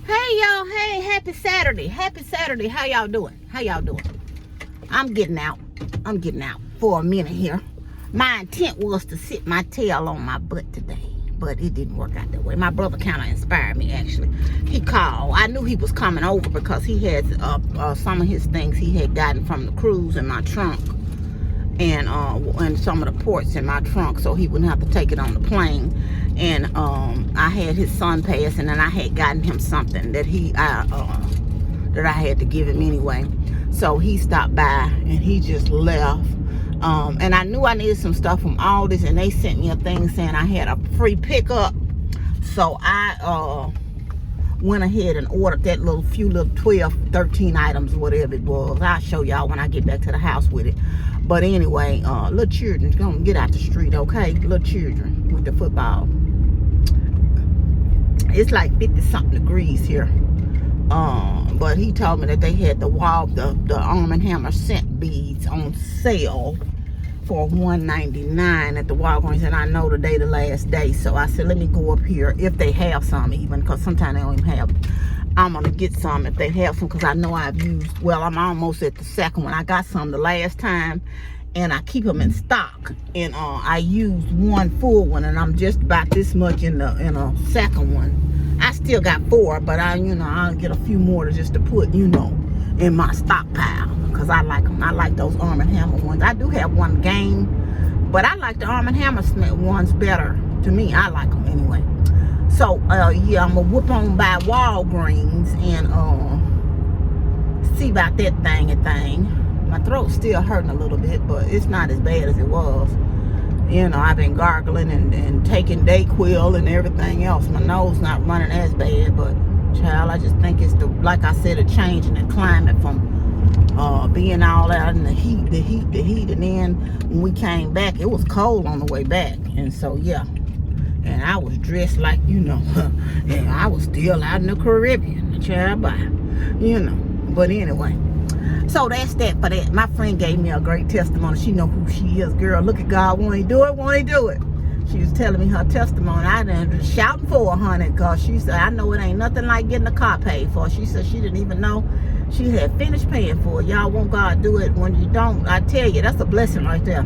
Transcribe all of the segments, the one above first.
Hey y'all, hey, happy Saturday. Happy Saturday. How y'all doing? I'm getting out for a minute here. My intent was to sit my tail on my butt today, but it didn't work out that way. My brother kind of inspired me, actually. He called. I knew he was coming over because he had some of his things he had gotten from the cruise in my trunk, and some of the ports in my trunk, so he wouldn't have to take it on the plane. And I had his son pass, and then I had gotten him something that I had to give him anyway. So he stopped by and he just left. And I knew I needed some stuff from Aldi, and they sent me a thing saying I had a free pickup. So I went ahead and ordered that few little 12, 13 items, whatever it was. I'll show y'all when I get back to the house with it. But anyway, little children, gonna get out the street, okay? Little children with the football. It's like 50-something degrees here. But he told me that they had the Arm & Hammer scent beads on sale for $1.99 at the Walgreens, and I know today the last day, so I said let me go up here if they have some, even because sometimes they don't even have. I'm gonna get some if they have some, because I know I've used, well, I'm almost at the second one. I got some the last time, and I keep them in stock, and I used one full one, and I'm just about this much in a second one. I still got 4, but I'll get a few more to put, in my stockpile, because I like them. I like those Arm & Hammer ones. I do have one game, but I like the Arm & Hammer ones better. To me, I like them anyway. So, yeah, I'm going to whip on by Walgreens and see about that thing. My throat's still hurting a little bit, but it's not as bad as it was. I've been gargling and taking Dayquil and everything else. My nose not running as bad, but child, I just think it's like I said, a change in the climate from being all out in the heat, and then when we came back, it was cold on the way back, and so yeah, and I was dressed like, and I was still out in the Caribbean, child, but anyway. So that's that for that. My friend gave me a great testimony. She know who she is. Girl, look at God. Won't he do it? She was telling me her testimony. I done shouting for her, honey, because she said, I know it ain't nothing like getting a car paid for. She said she didn't even know she had finished paying for it. Y'all want God to do it when you don't. I tell you, that's a blessing right there.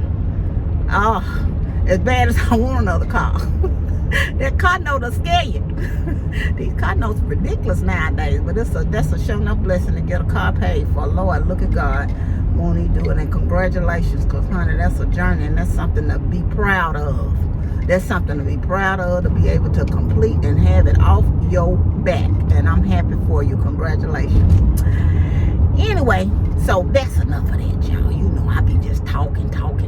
Oh, as bad as I want another car. That car note will scare you. These car notes are ridiculous nowadays, but that's a sure enough blessing to get a car paid for. Lord, look at God. Won't he do it? And congratulations, because, honey, that's a journey, and that's something to be proud of. That's something to be proud of, to be able to complete and have it off your back. And I'm happy for you. Congratulations. Anyway, so that's enough of that, y'all. I be just talking all the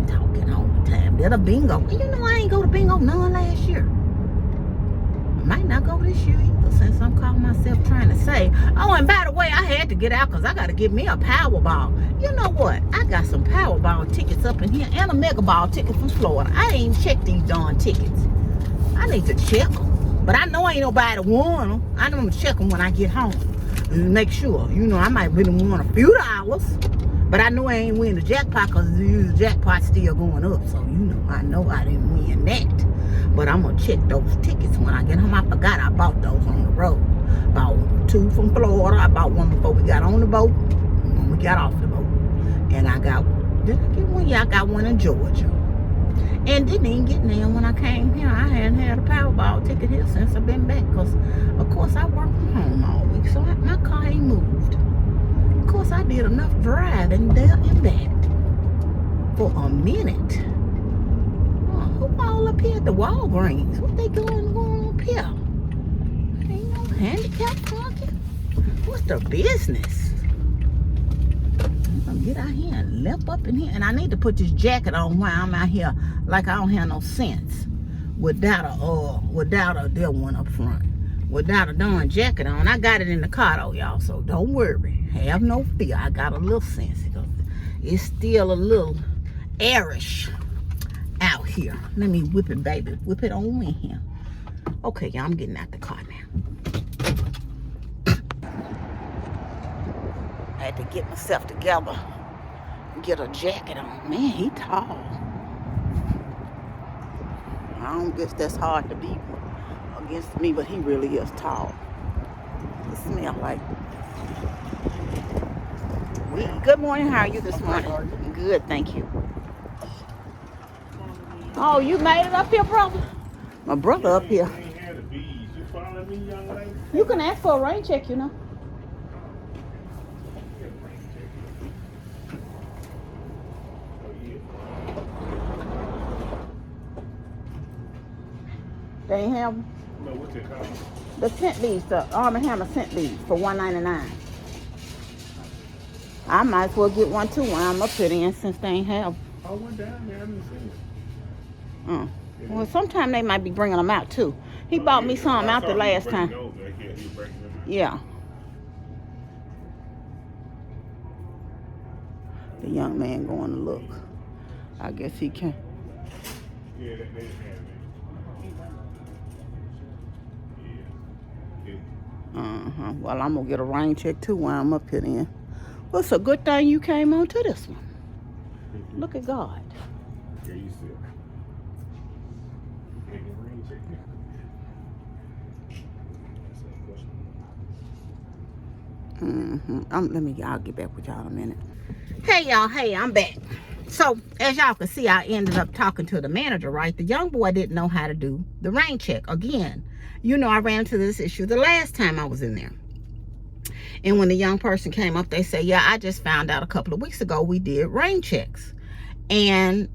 time. Did a bingo. I ain't go to bingo none last year. Might not go this year either, since I'm calling myself trying to say. Oh, and by the way, I had to get out because I got to get me a Powerball. You know what? I got some Powerball tickets up in here and a Mega Ball ticket from Florida. I ain't even checked these darn tickets. I need to check them. But I know ain't nobody won them. I'm going to check them when I get home and make sure. I might really won a few hours. But I know I ain't win the jackpot because the jackpot's still going up. So, I know I didn't win that. But I'm going to check those tickets when I get home. I forgot I bought those on the road. Bought 2 from Florida. I bought one before we got on the boat. When we got off the boat. And did I get one? Yeah, I got one in Georgia. And didn't even get there when I came here. I hadn't had a Powerball ticket here since I've been back. Because, of course, I work from home all week. So my car ain't moved. Of course, I did enough driving there and back for a minute. Who all up here at the Walgreens? What they going on up here? Ain't no handicap parking. What's the business? I'm gonna get out here and limp up in here, and I need to put this jacket on while I'm out here, like I don't have no sense, without a there one up front. Without a darn jacket on. I got it in the car though, y'all, so don't worry. Have no fear. I got a little sense. It's still a little airish out here. Let me whip it, baby. Whip it on in here. Okay, y'all, I'm getting out the car now. I had to get myself together and get a jacket on. Man, he tall. I don't guess that's hard to beat against me, but he really is tall. smell like? Good morning. How are you this morning? Good, thank you. Oh, you made it up here, brother? My brother up here. You can ask for a rain check, you know. They ain't have them? No, what's it called? The scent beads, the Arm & Hammer scent beads for $1.99. I might as well get one too when I'm up here then, since they ain't have them. I went down there, I didn't see it. Well, sometime they might be bringing them out too. He bought me some out the last time. Yeah. The young man going to look. I guess he can. Yeah, they have it. Well, I'm going to get a rain check too while I'm up here then. Well, it's a good thing you came on to this one. Look at God. Yeah, you see it. Rain check. I'll get back with y'all in a minute. Hey, y'all. Hey, I'm back. So, as y'all can see, I ended up talking to the manager, right? The young boy didn't know how to do the rain check. Again, you know, I ran into this issue the last time I was in there. And when the young person came up, they said, yeah, I just found out a couple of weeks ago we did rain checks. And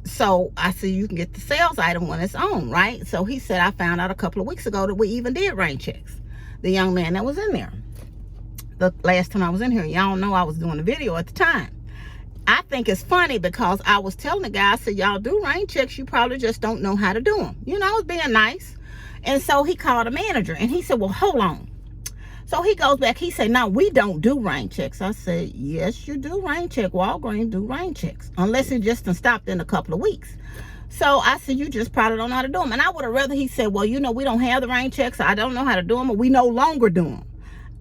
so I said, you can get the sales item when it's on, right? So he said, I found out a couple of weeks ago that we even did rain checks. The young man that was in there. The last time I was in here, y'all know I was doing a video at the time. I think it's funny because I was telling the guy, I said, y'all do rain checks, you probably just don't know how to do them. You know, I was being nice. And so he called a manager and he said, well, hold on. So he goes back, he said, no, we don't do rain checks. I said, yes, you do rain check. Walgreens do rain checks, unless it just stopped in a couple of weeks. So I said, you just probably don't know how to do them. And I would have rather he said, well, you know, we don't have the rain checks. I don't know how to do them, or we no longer do them.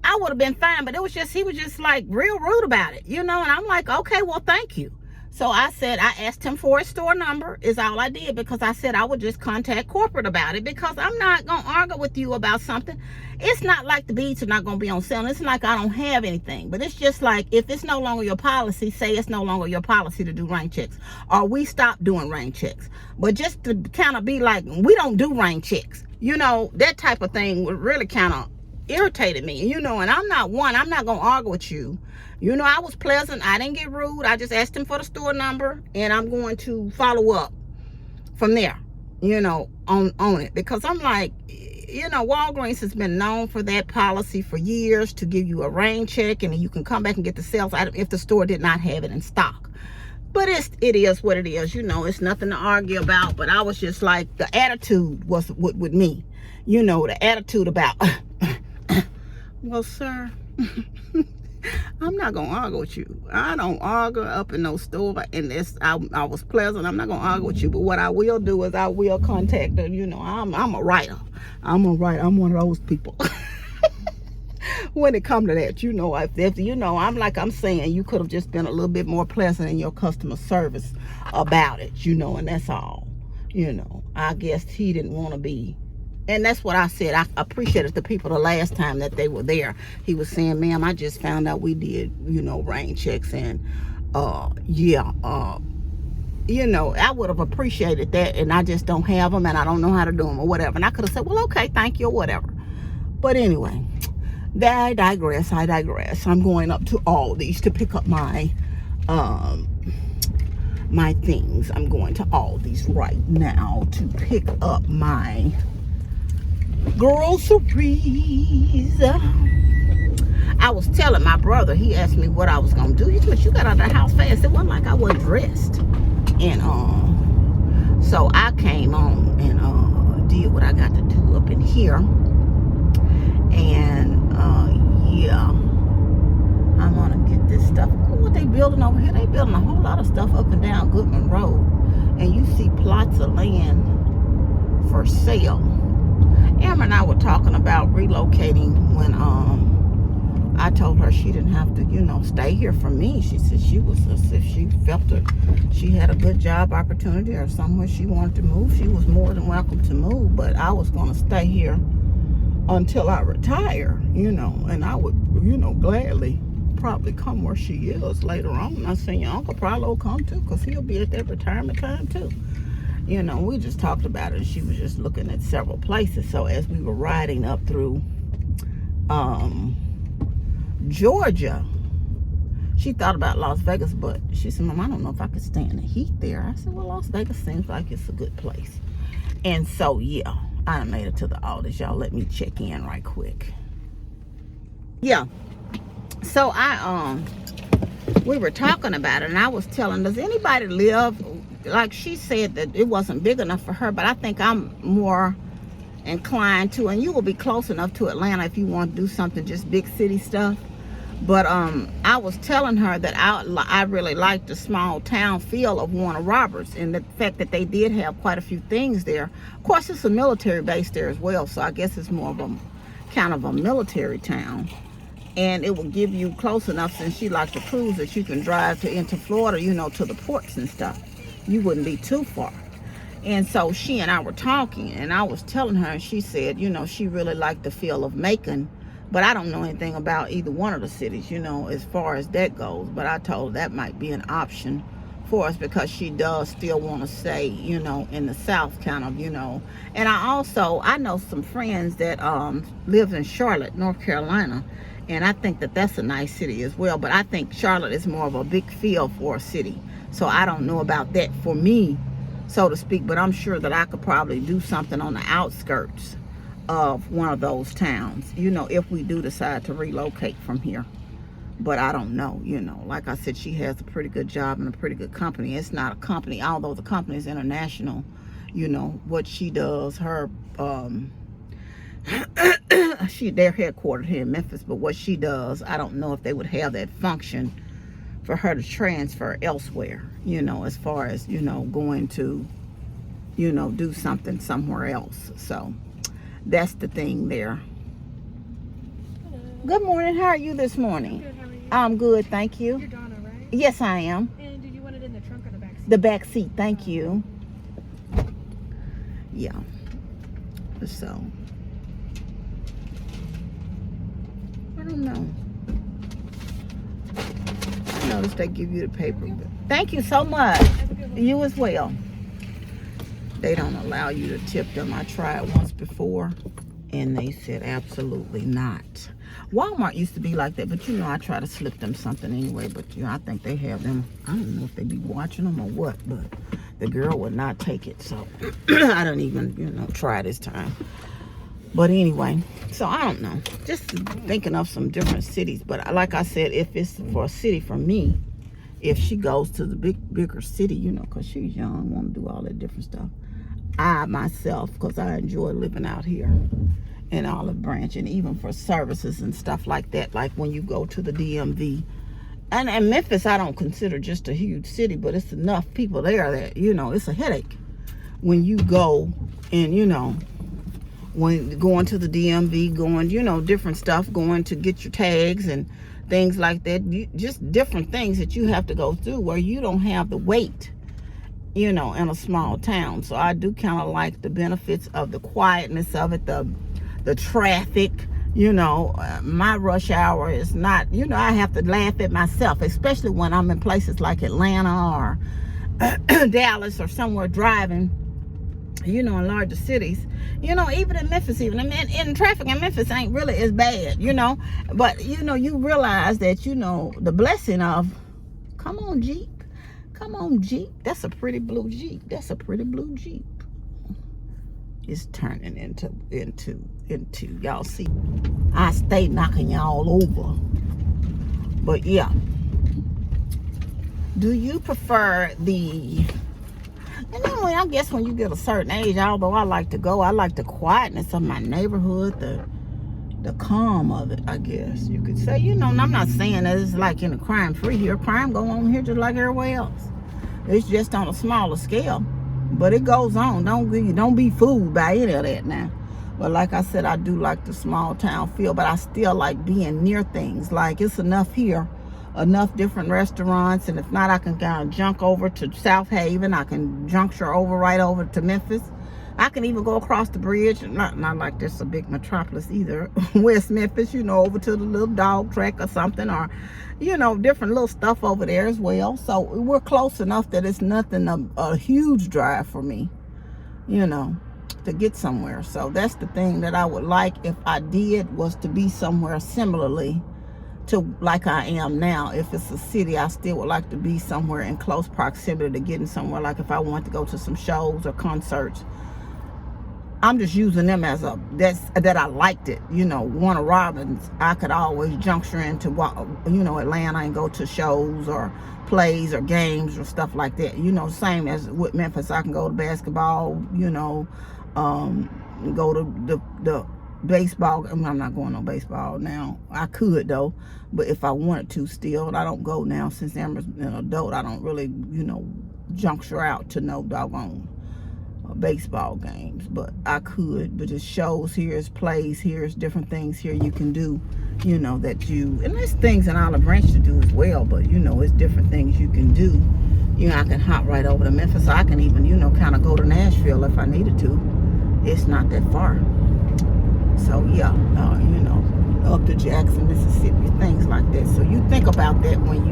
I would have been fine, but it was just, he was just like real rude about it, you know? And I'm like, okay, well, thank you. So I said, I asked him for his store number is all I did, because I said I would just contact corporate about it, because I'm not going to argue with you about something. It's not like the beads are not going to be on sale. It's like I don't have anything, but it's just like, if it's no longer your policy, say it's no longer your policy to do rain checks, or we stop doing rain checks. But just to kind of be like, we don't do rain checks, you know, that type of thing would really kind of irritated me, you know. And I'm not going to argue with you. You know, I was pleasant. I didn't get rude. I just asked him for the store number, and I'm going to follow up from there, you know, on it. Because I'm like, you know, Walgreens has been known for that policy for years, to give you a rain check, and then you can come back and get the sales item if the store did not have it in stock. But it is what it is, you know. It's nothing to argue about. But I was just like, the attitude was with me, you know, the attitude about, well, sir, I'm not going to argue with you. I don't argue up in no store. And I was pleasant. I'm not going to argue with you. But what I will do is I will contact them. You know, I'm a writer. I'm one of those people. When it comes to that, you know, if you know, I'm saying, you could have just been a little bit more pleasant in your customer service about it, you know, and that's all. You know, I guess he didn't want to be. And that's what I said. I appreciated the people the last time that they were there. He was saying, ma'am, I just found out we did, you know, rain checks. And, you know, I would have appreciated that. And I just don't have them, and I don't know how to do them or whatever. And I could have said, well, okay, thank you or whatever. But anyway, I digress. I'm going up to Aldi's to pick up my things. I'm going to Aldi's right now to pick up my groceries. I was telling my brother, he asked me what I was gonna do. He said, you got out of the house fast. It wasn't like I wasn't dressed. And so I came on and did what I got to do up in here. And yeah, I'm gonna get this stuff. Look what they building over here. They building a whole lot of stuff up and down Goodman Road. And you see plots of land for sale. Amber and I were talking about relocating when I told her she didn't have to, you know, stay here for me. She said she was, if she felt she had a good job opportunity or somewhere she wanted to move, she was more than welcome to move. But I was going to stay here until I retire, and I would, gladly probably come where she is later on. I seen your uncle probably will come too, because he'll be at that retirement time too. We just talked about it, and she was just looking at several places. So as we were riding up through Georgia, she thought about Las Vegas, but she said, Mom, I don't know if I could stand the heat there. I said, well, Las Vegas seems like it's a good place. And so, yeah, I done made it to the Aldi. Y'all let me check in right quick. Yeah. So we were talking about it, and I was telling, does anybody live, like she said that it wasn't big enough for her, but I think I'm more inclined to, and you will be close enough to Atlanta if you want to do something, just big city stuff. But I was telling her that I really liked the small town feel of Warner Robins, and the fact that they did have quite a few things there. Of course, it's a military base there as well, so I guess it's more of a kind of a military town. And it will give you close enough, since she likes to cruise, that you can drive into Florida, to the ports and stuff. You wouldn't be too far. And so she and I were talking, and I was telling her, and she said, she really liked the feel of Macon. But I don't know anything about either one of the cities, as far as that goes. But I told her that might be an option for us, because she does still want to stay, in the South kind of, And I know some friends that live in Charlotte, North Carolina. And I think that that's a nice city as well. But I think Charlotte is more of a big feel for a city. So I don't know about that for me, so to speak. But I'm sure that I could probably do something on the outskirts of one of those towns, if we do decide to relocate from here. But I don't know, like I said, she has a pretty good job and a pretty good company. It's not a company, although the company is international. What she does, her they're headquartered here in Memphis, but what she does, I don't know if they would have that function for her to transfer elsewhere, as far as, going to, do something somewhere else. So that's the thing there. Hello. Good morning. How are you this morning? Good. How are you? I'm good, thank you. You're Donna, right? Yes, I am. And did you want it in the trunk or the back seat? The back seat, thank you. Yeah. So I don't know. I noticed they give you the paper. But thank you so much. Have a good one. You as well. They don't allow you to tip them. I tried once before, and they said absolutely not. Walmart used to be like that, but I try to slip them something anyway. But I think they have them. I don't know if they be watching them or what, but the girl would not take it, so I don't even try this time. But anyway, so I don't know. Just thinking of some different cities. But like I said, if it's for a city for me, if she goes to the bigger city, because she's young, want to do all that different stuff. I myself, because I enjoy living out here in Olive Branch, and even for services and stuff like that, like when you go to the DMV. And Memphis, I don't consider just a huge city, but it's enough people there that, it's a headache when you go and, when going to the DMV, going, different stuff, going to get your tags and things like that. Just different things that you have to go through where you don't have the weight, in a small town. So I do kind of like the benefits of the quietness of it, the traffic. My rush hour is not, I have to laugh at myself, especially when I'm in places like Atlanta or Dallas or somewhere driving, in larger cities, even in Memphis, in traffic in Memphis ain't really as bad, but, you realize that, the blessing of, come on, Jeep, that's a pretty blue Jeep, is turning into y'all see, I stay knocking y'all over. But yeah, do you prefer I guess when you get a certain age, although I like the quietness of my neighborhood, the calm of it, I guess you could say. And I'm not saying that it's like in a crime free here. Crime go on here just like everywhere else. It's just on a smaller scale. But it goes on. Don't be fooled by any of that now. But like I said, I do like the small town feel, but I still like being near things. Like it's enough here, enough different restaurants, and if not, I can kind of junk over to South Haven. I can juncture right over to Memphis. I can even go across the bridge, not like this a big metropolis either, West Memphis, over to the little dog track or something, or different little stuff over there as well. So we're close enough that it's nothing a huge drive for me, to get somewhere. So that's the thing that I would like if I did, was to be somewhere similarly to like I am now. If it's a city, I still would like to be somewhere in close proximity to getting somewhere. Like if I want to go to some shows or concerts, I'm just using them as that I liked it. Warner Robins, I could always juncture into Atlanta and go to shows or plays or games or stuff like that. Same as with Memphis, I can go to basketball, go to the baseball. I'm not going on baseball now. I could though, but if I wanted to still, I don't go now since Amber's an adult. I don't really, juncture out to no doggone baseball games, but I could. But it's shows here, it's plays here, it's different things here you can do, and there's things in Olive Branch to do as well, but it's different things you can do. I can hop right over to Memphis. I can even, kind of go to Nashville if I needed to. It's not that far. So yeah, up to Jackson, Mississippi, things like that. So you think about that when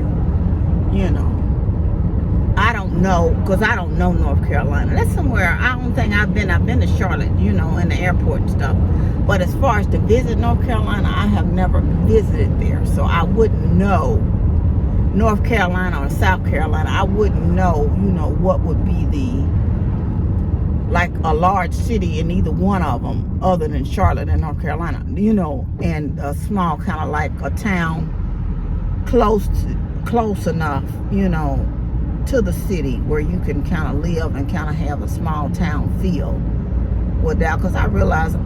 I don't know, because I don't know North Carolina. That's somewhere I don't think I've been. I've been to Charlotte, in the airport and stuff. But as far as to visit North Carolina, I have never visited there. So I wouldn't know North Carolina or South Carolina. I wouldn't know, what would be like a large city in either one of them other than Charlotte and North Carolina, and a small kind of like a town close enough, to the city where you can kind of live and kind of have a small town feel without, because I realize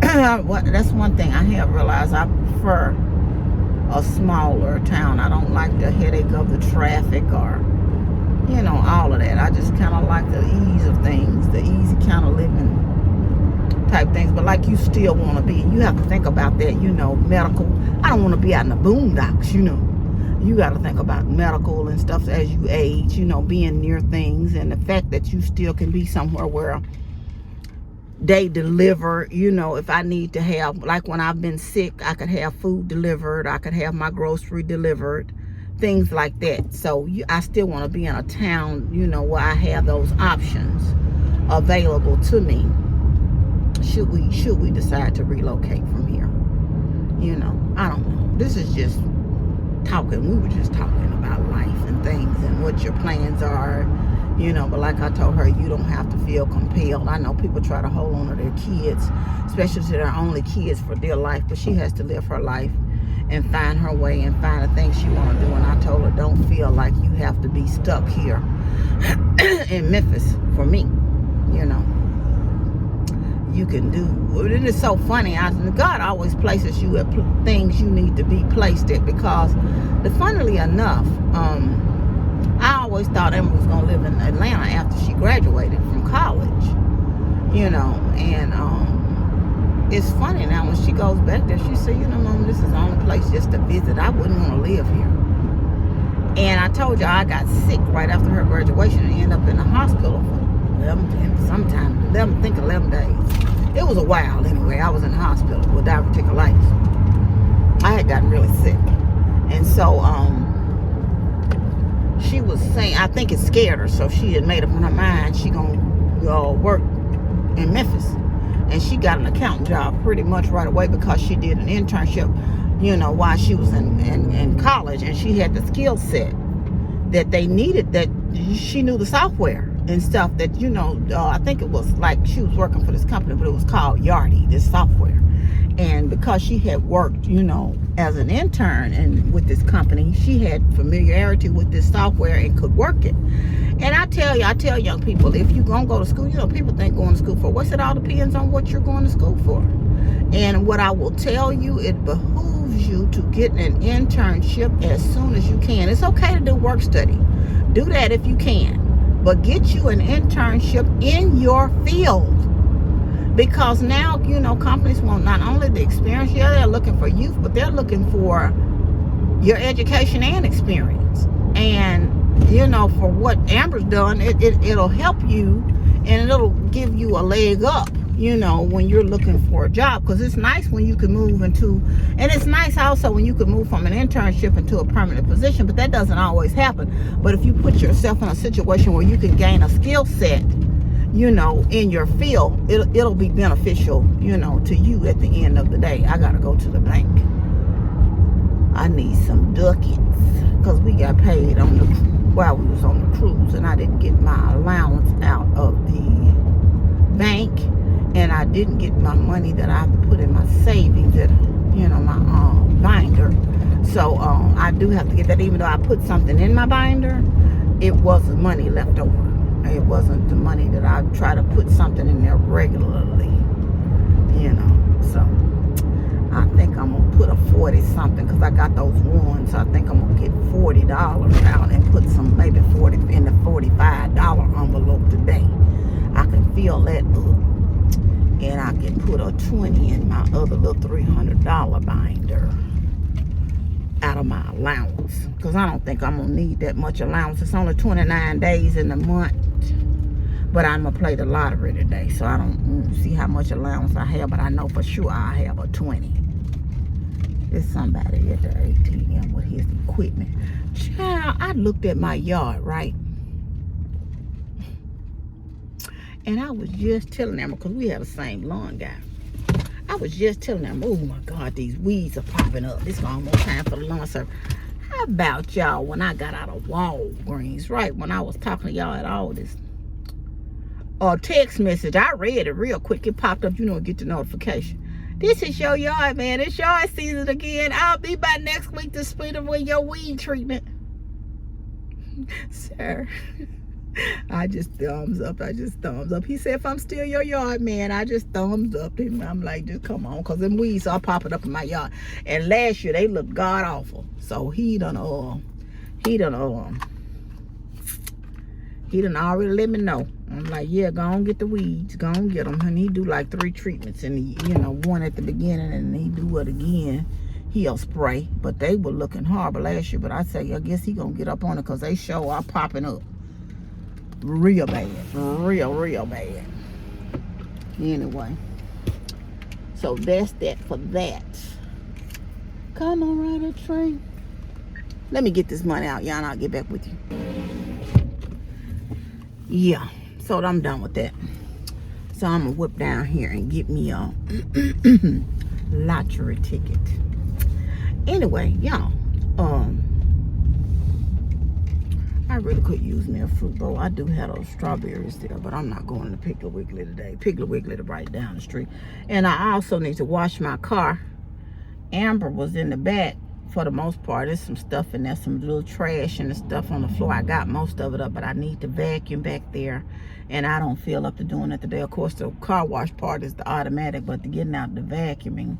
that's one thing I have realized, I prefer a smaller town. I don't like the headache of the traffic or all of that. I just kind of like the ease of things, the easy kind of living type things. But like, you still want to be, you have to think about that, medical. I don't want to be out in the boondocks, you got to think about medical and stuff as you age, being near things, and the fact that you still can be somewhere where they deliver, if I need to have, like when I've been sick, I could have food delivered, I could have my grocery delivered, things like that. So I still want to be in a town, where I have those options available to me should we decide to relocate from here. I don't know. This is just talking. We were just talking about life and things and what your plans are, but like I told her, you don't have to feel compelled. I know people try to hold on to their kids, especially to their only kids, for dear life, but she has to live her life and find her way and find the things she want to do. And I told her, don't feel like you have to be stuck here in Memphis for me. You can do, and it's so funny, God always places you at things you need to be placed at, because funnily enough, I always thought Emma was going to live in Atlanta after she graduated from college, and it's funny now when she goes back there, she said, Mom, this is the only place just to visit. I wouldn't want to live here. And I told you I got sick right after her graduation and ended up in the hospital for 11 days. It was a while anyway. I was in the hospital with diverticulitis. I had gotten really sick. And so she was saying, I think it scared her, so she had made up in her mind she gonna work in Memphis. And she got an accounting job pretty much right away, because she did an internship, while she was in college, and she had the skill set that they needed, that she knew the software and stuff that, I think it was like she was working for this company, but it was called Yardi, this software. And because she had worked, as an intern and with this company, she had familiarity with this software and could work it. And I tell young people, if you're going to go to school, people think going to school for what? It all depends on what you're going to school for. And what I will tell you, it behooves you to get an internship as soon as you can. It's okay to do work study. Do that if you can. But get you an internship in your field. Because now, companies want not only the experience, they're looking for youth, but they're looking for your education and experience. And, for what Amber's done, it'll help you and it'll give you a leg up, you know, when you're looking for a job. Because it's nice when you can move into, and it's nice also when you can move from an internship into a permanent position, but that doesn't always happen. But if you put yourself in a situation where you can gain a skill set, you know, in your field, it'll be beneficial, you know, to you at the end of the day. I gotta go to the bank. I need some ducats because we got paid on while we was on the cruise, and I didn't get my allowance out of the bank, and I didn't get my money that I have to put in my savings, that, you know, my binder. So I do have to get that. Even though I put something in my binder, it wasn't money left over. It wasn't the money that I try to put something in there regularly, you know. So I think I'm gonna put a 40 something, because I got those ones. So I think I'm gonna get $40 out and put some, maybe 40 in the $45 envelope today. I can fill that up, and I can put a 20 in my other little $300 binder out of my allowance, because I don't think I'm gonna need that much allowance. It's only 29 days in the month, but I'm gonna play the lottery today, so I don't see how much allowance I have, but I know for sure I have a 20. There's somebody at the ATM with his equipment. Child, I looked at my yard, right? And I was just telling them, because we have the same lawn guy. I was just telling them, oh my God, these weeds are popping up. It's almost time for the lawn service. How about y'all when I got out of Walgreens, right? When I was talking to y'all at all this text message, I read it real quick. It popped up, you know, get the notification. This is your yard, man. It's yard season again. I'll be by next week to split away your weed treatment. Sir. I just thumbs up. He said, if I'm still your yard man, I just thumbs up. And I'm like, just come on, because them weeds are popping up in my yard. And last year they looked god awful. So he done already let me know. I'm like, yeah, go on get the weeds, go on get them. And he do like 3 treatments, and he, you know, one at the beginning, and he do it again. He'll spray. But they were looking horrible last year. But I say, I guess he gonna get up on it, because they sure are popping up real bad, real bad. Anyway, so that's that for that. Come on, ride a train. Let me get this money out, y'all, and I'll get back with you. Yeah, so I'm done with that. So I'm gonna whip down here and get me a lottery ticket. Anyway, y'all, I really could use me a fruit bowl. I do have those strawberries there, but I'm not going to Piggly Wiggly today. Piggly Wiggly right down the street. And I also need to wash my car. Amber was in the back for the most part. There's some stuff in there, some little trash and the stuff on the floor. I got most of it up, but I need to vacuum back there. And I don't feel up to doing it today. Of course, the car wash part is the automatic, but the getting out the vacuuming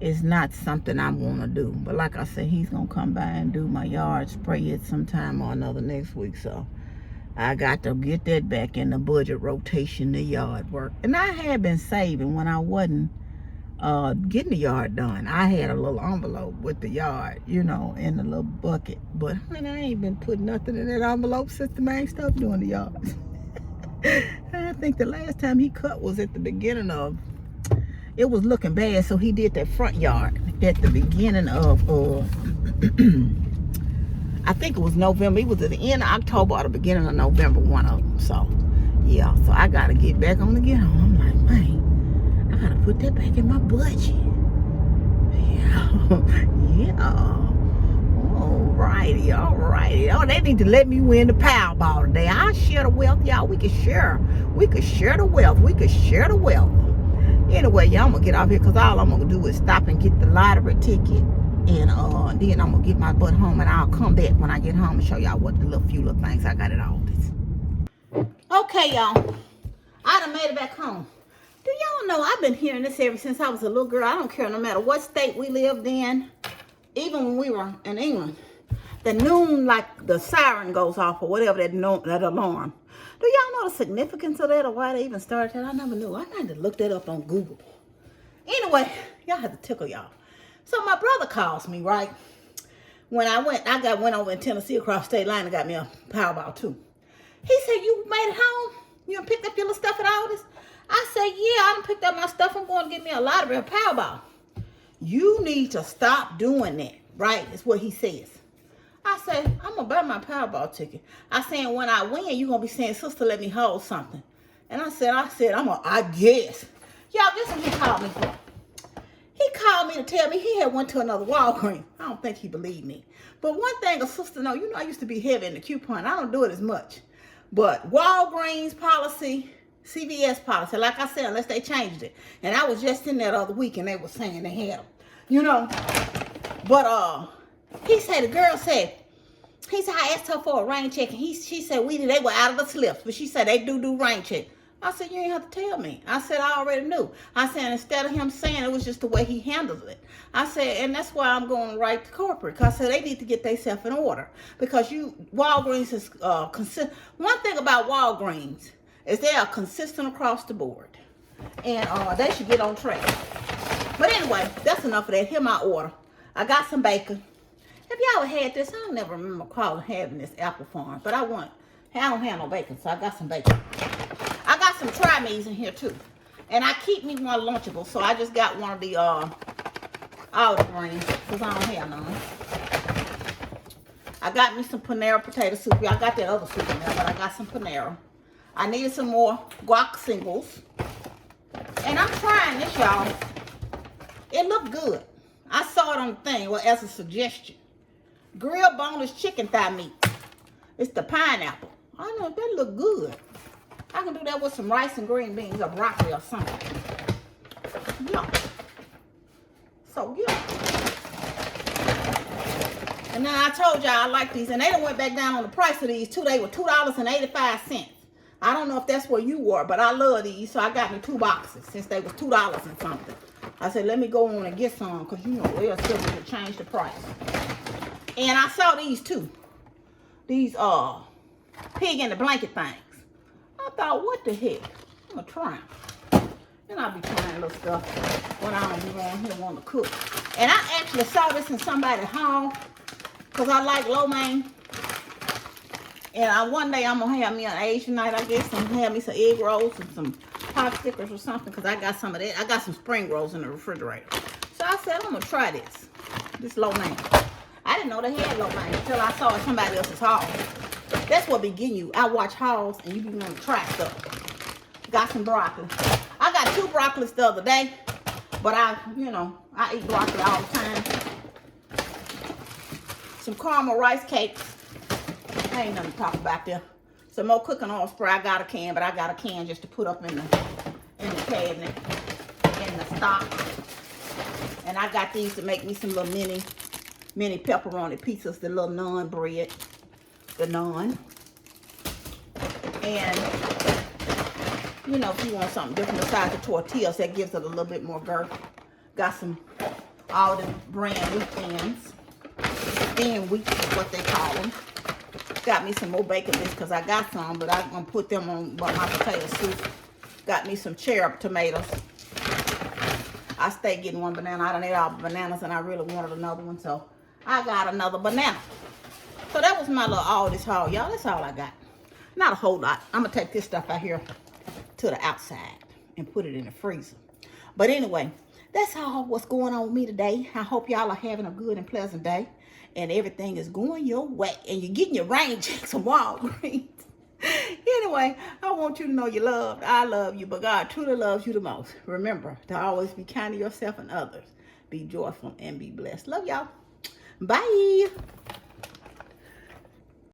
is not something I want to do. But like I said, he's going to come by and do my yard, spray it sometime or another next week. So I got to get that back in the budget rotation, the yard work. And I had been saving when I wasn't getting the yard done. I had a little envelope with the yard, you know, in a little bucket. But honey, I ain't been putting nothing in that envelope since the man stopped doing the yard. I think the last time he cut was at the beginning of, it was looking bad, so he did that front yard at the beginning of, I think it was November. It was at the end of October or the beginning of November, one of them. So, yeah, so I got to get back on the get on. I'm like, man, I got to put that back in my budget. Yeah. Alrighty. Oh, they need to let me win the Powerball today. I'll share the wealth, y'all. We can share the wealth. Anyway, y'all, I'm gonna get off here, because all I'm gonna do is stop and get the lottery ticket, and then I'm gonna get my butt home, and I'll come back when I get home and show y'all what the few little things I got at all this. Okay, y'all, I done made it back home. Do y'all know I've been hearing this ever since I was a little girl? I don't care no matter what state we lived in, even when we were in England. The noon, like the siren goes off or whatever, that alarm. Do y'all know the significance of that, or why they even started that? I never knew. I had to look that up on Google. Anyway, y'all have to tickle y'all. So my brother calls me, right? When I went over in Tennessee across state line and got me a Powerball too. He said, you made it home? You done picked up your little stuff at Aldi's? I said, yeah, I done picked up my stuff. I'm going to get me a lottery, a Powerball. You need to stop doing that, right? Is what he says. I said, I'm going to buy my Powerball ticket. I said, when I win, you're going to be saying, sister, let me hold something. And I guess. Y'all, this is what he called me for. He called me to tell me he had went to another Walgreens. I don't think he believed me. But one thing a sister know, I used to be heavy in the coupon. I don't do it as much. But Walgreens policy, CVS policy, like I said, unless they changed it. And I was just in there the other week and they were saying they had them. But he said, the girl said, I asked her for a rain check and she said, they were out of the slips. But she said, they do rain check. I said, you ain't have to tell me. I said, I already knew. I said, instead of him saying it was just the way he handles it. I said, and that's why I'm going right to corporate. Because I said, they need to get themselves in order. Because Walgreens is consistent. One thing about Walgreens is they are consistent across the board. And they should get on track. But anyway, that's enough of that. Here's my order. I got some bacon. If y'all ever had this, I don't never remember having this apple farm. But I don't have no bacon, so I got some bacon. I got some try-me's in here too. And I keep me one Lunchable, so I just got one of the Aldi brands, because I don't have none. I got me some Panera potato soup. I got that other soup in there, but I got some Panera. I needed some more guac singles. And I'm trying this, y'all. It looked good. I saw it on the thing, as a suggestion. Grilled boneless chicken thigh meat. It's the pineapple. I don't know if that look good. I can do that with some rice and green beans or broccoli or something. Yeah. So, yeah. And then I told y'all I like these. And they done went back down on the price of these too. They were $2.85. I don't know if that's where you were, but I love these. So I got me 2 boxes since they was $2 and something. I said, let me go on and get some because, they'll still need to change the price. And I saw these too. These pig in the blanket things. I thought, what the heck? I'm going to try them. And I'll be trying little stuff when I don't be around here wanting to cook. And I actually saw this in somebody's haul because I like lo mein. And one day I'm going to have me an Asian night, I guess, and have me some egg rolls and some pot stickers or something because I got some of that. I got some spring rolls in the refrigerator. So I said, I'm going to try this lo mein. I didn't know they had lo mein until I saw it in somebody else's haul. That's what begin you. I watch hauls and you be wanting to try stuff. Got some broccoli. I got 2 broccolis the other day, but I eat broccoli all the time. Some caramel rice cakes. Ain't nothing to talk about there. Some more cooking oil spray. I got a can, but I got a can just to put up in the cabinet, in the stock. And I got these to make me some little mini pepperoni pizzas, the little naan bread. The naan. And if you want something different besides the tortillas, that gives it a little bit more girth. Got some Aldi brand wheat thins. Thin wheat is what they call them. Got me some more bacon bits because I got some, but I'm going to put them on my potato soup. Got me some cherry tomatoes. I stayed getting one banana. I done ate all the bananas and I really wanted another one, so I got another banana. So that was my little Aldi's haul, y'all. That's all I got. Not a whole lot. I'm going to take this stuff out here to the outside and put it in the freezer. But anyway, that's all what's going on with me today. I hope y'all are having a good and pleasant day. And everything is going your way. And you're getting your rain checks from Walgreens. Anyway, I want you to know you're loved. I love you. But God truly loves you the most. Remember to always be kind to yourself and others. Be joyful and be blessed. Love y'all. Bye.